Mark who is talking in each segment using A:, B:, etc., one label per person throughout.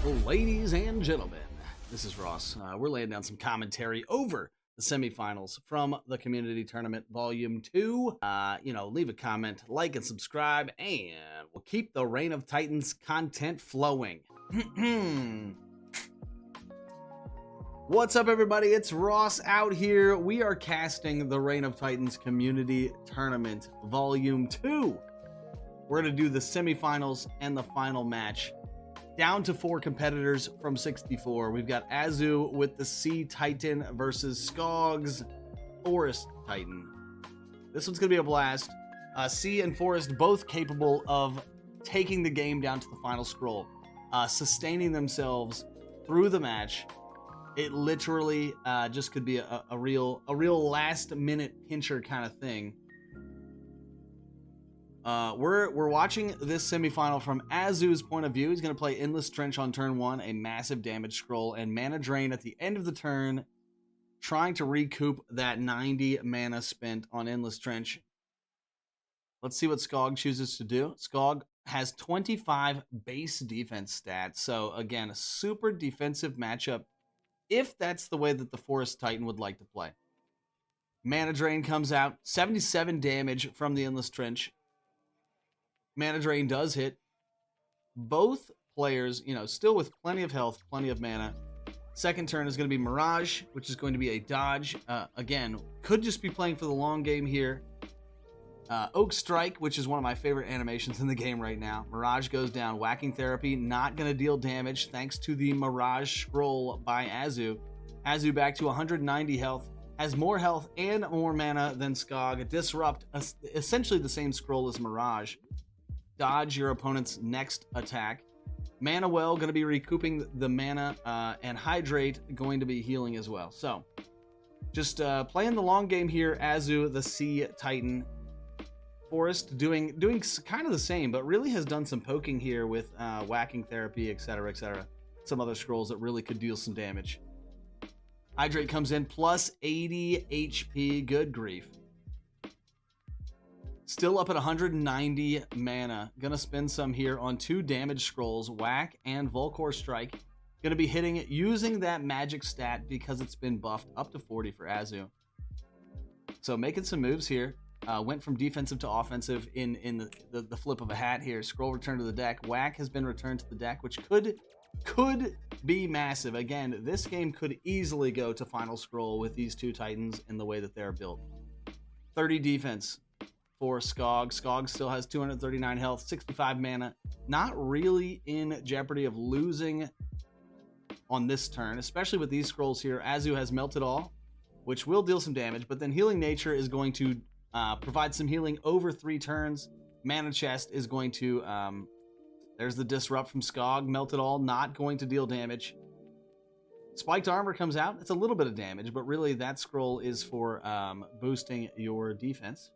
A: Ladies and gentlemen, this is Ross. We're laying down some commentary over the semifinals from the Community Tournament Volume 2. Leave a comment, like, and subscribe, and we'll keep the Reign of Titans content flowing. What's up, everybody? It's Ross out here. We are casting the Reign of Titans Community Tournament Volume 2. We're going to do the semifinals and the final match. Down to 4 competitors from 64. We've got Azu with the Sea Titan versus Skog's Forest Titan. This one's going to be a blast. Sea and Forest both capable of taking the game down to the final scroll, sustaining themselves through the match. It literally just could be a real last-minute pincher kind of thing. We're watching this semifinal from Azu's point of view. He's going to play Endless Trench on turn 1, a massive damage scroll, and Mana Drain at the end of the turn, trying to recoup that 90 mana spent on Endless Trench. Let's see what Skog chooses to do. Skog has 25 base defense stats, so again, a super defensive matchup if that's the way that the Forest Titan would like to play. Mana Drain comes out, 77 damage from the Endless Trench. Mana Drain does hit. Both players, still with plenty of health, plenty of mana. Second turn is going to be Mirage, which is going to be a dodge. Again, could just be playing for the long game here. Oak Strike, which is one of my favorite animations in the game right now. Mirage goes down. Whacking Therapy, not going to deal damage thanks to the Mirage scroll by Azu. Azu back to 190 health. Has more health and more mana than Skog. Disrupt, essentially the same scroll as Mirage. Dodge your opponent's next attack. Mana Well going to be recouping the mana, and Hydrate going to be healing as well. So, just playing the long game here. Azu, the Sea Titan. Forest doing kind of the same, but really has done some poking here with Whacking Therapy, etc., etc. Some other scrolls that really could deal some damage. Hydrate comes in, plus 80 HP. Good grief. Still up at 190 mana. Gonna spend some here on 2 damage scrolls, Whack and Volcor Strike. Gonna be hitting it using that magic stat because it's been buffed up to 40 for Azu. So making some moves here. Went from defensive to offensive in the flip of a hat here. Scroll returned to the deck. Whack has been returned to the deck, which could be massive. Again, this game could easily go to final scroll with these 2 Titans in the way that they're built. 30 defense for Skog. Skog still has 239 health, 65 mana. Not really in jeopardy of losing on this turn, especially with these scrolls here. Azu has Melted All, which will deal some damage, but then Healing Nature is going to provide some healing over 3 turns. Mana Chest is going to... there's the Disrupt from Skog. Melted All, not going to deal damage. Spiked Armor comes out. It's a little bit of damage, but really that scroll is for boosting your defense.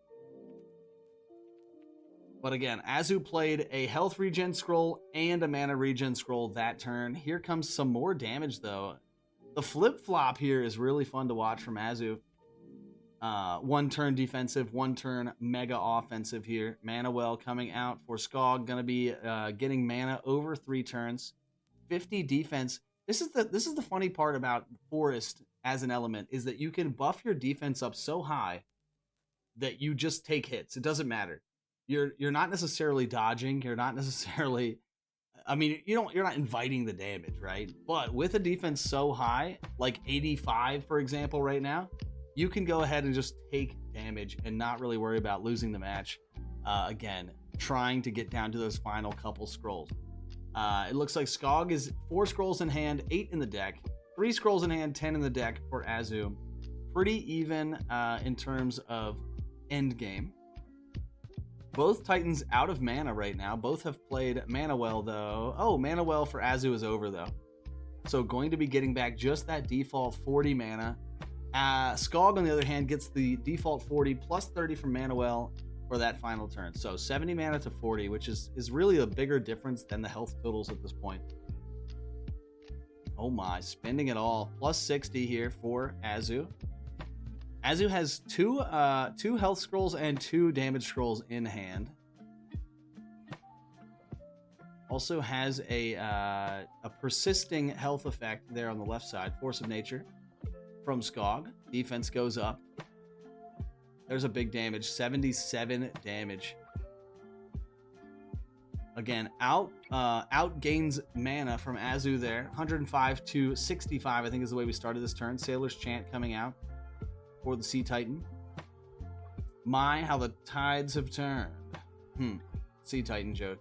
A: But again, Azu played a health regen scroll and a mana regen scroll that turn. Here comes some more damage, though. The flip-flop here is really fun to watch from Azu. 1 turn defensive, 1 turn mega offensive here. Mana Well coming out for Skog. Going to be getting mana over 3 turns. 50 defense. This is the funny part about Forest as an element, is that you can buff your defense up so high that you just take hits. It doesn't matter. You're not necessarily dodging. You're not necessarily... I mean, you're not inviting the damage, right? But with a defense so high, like 85, for example, right now, you can go ahead and just take damage and not really worry about losing the match. Again, trying to get down to those final couple scrolls. It looks like Skog is 4 scrolls in hand, 8 in the deck. 3 scrolls in hand, 10 in the deck for Azu. Pretty even in terms of end game. Both Titans out of mana right now. Both have played Mana Well, though. Oh, Mana Well for Azu is over, though. So going to be getting back just that default 40 mana. Skog, on the other hand, gets the default 40 plus 30 from Mana Well for that final turn. So 70 mana to 40, which is really a bigger difference than the health totals at this point. Oh my, spending it all. Plus 60 here for Azu. Azu has two health scrolls and 2 damage scrolls in hand. Also has a persisting health effect there on the left side. Force of Nature from Skog. Defense goes up. There's a big damage. 77 damage. Again, outgains mana from Azu there. 105 to 65, I think is the way we started this turn. Sailor's Chant coming out for the Sea Titan. My, how the tides have turned. Sea Titan joke.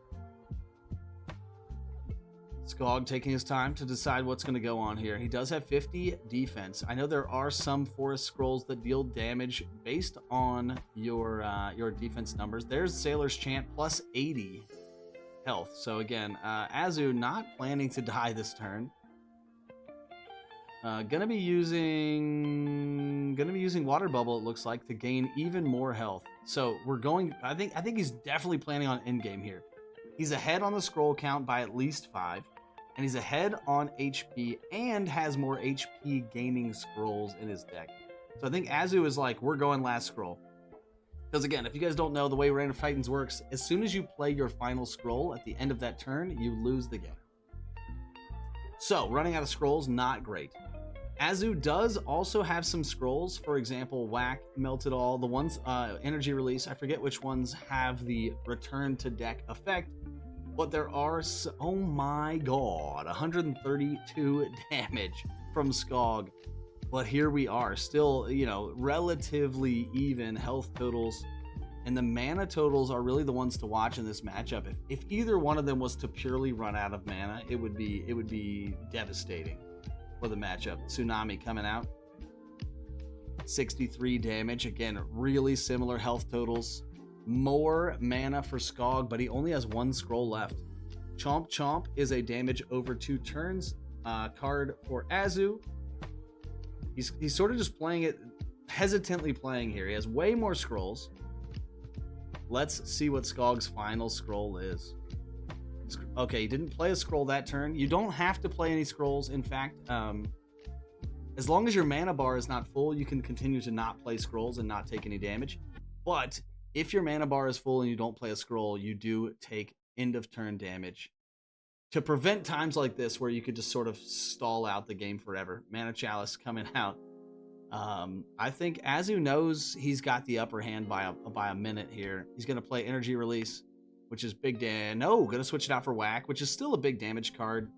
A: Skog taking his time to decide what's going to go on here. He does have 50 defense. I know there are some forest scrolls that deal damage based on your defense numbers. There's Sailor's Chant plus 80 health. So again, Azu not planning to die this turn. Gonna be using Water Bubble, it looks like, to gain even more health. So we're going. I think he's definitely planning on end game here. He's ahead on the scroll count by at least 5, and he's ahead on HP and has more HP gaining scrolls in his deck. So I think Azu is like, we're going last scroll. Because again, if you guys don't know, the way Reign of Titans works, as soon as you play your final scroll at the end of that turn, you lose the game. So, running out of scrolls, not great. Azu does also have some scrolls. For example, Whack, Melt It All. The ones, Energy Release, I forget which ones have the return to deck effect. But there are, oh my god, 132 damage from Skog. But here we are, still, you know, relatively even health totals. And the mana totals are really the ones to watch in this matchup. If either one of them was to purely run out of mana, it would be devastating for the matchup. Tsunami coming out. 63 damage. Again, really similar health totals. More mana for Skog, but he only has 1 scroll left. Chomp Chomp is a damage over 2 turns card for Azu. He's sort of just playing it, hesitantly playing here. He has way more scrolls. Let's see what Skog's final scroll is. Okay, he didn't play a scroll that turn. You don't have to play any scrolls. In fact, as long as your mana bar is not full, you can continue to not play scrolls and not take any damage. But if your mana bar is full and you don't play a scroll, you do take end of turn damage. To prevent times like this where you could just sort of stall out the game forever. Mana Chalice coming out. I think Azu knows he's got the upper hand by a minute here. He's going to play Energy Release, which is big damage. No, going to switch it out for Whack, which is still a big damage card.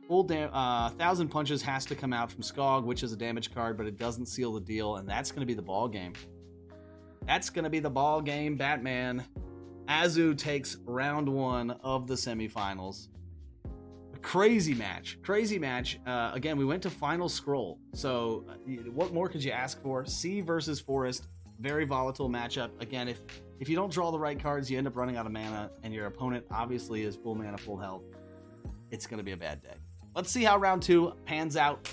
A: Full 1,000 Punches has to come out from Skog, which is a damage card, but it doesn't seal the deal, and that's going to be the ball game. That's going to be the ball game, Batman. Azu takes round 1 of the semifinals. Crazy match. Again, we went to final scroll. So what more could you ask for? Sea versus Forest. Very volatile matchup. Again, if you don't draw the right cards, you end up running out of mana, and your opponent obviously is full mana, full health. It's going to be a bad day. Let's see how round 2 pans out.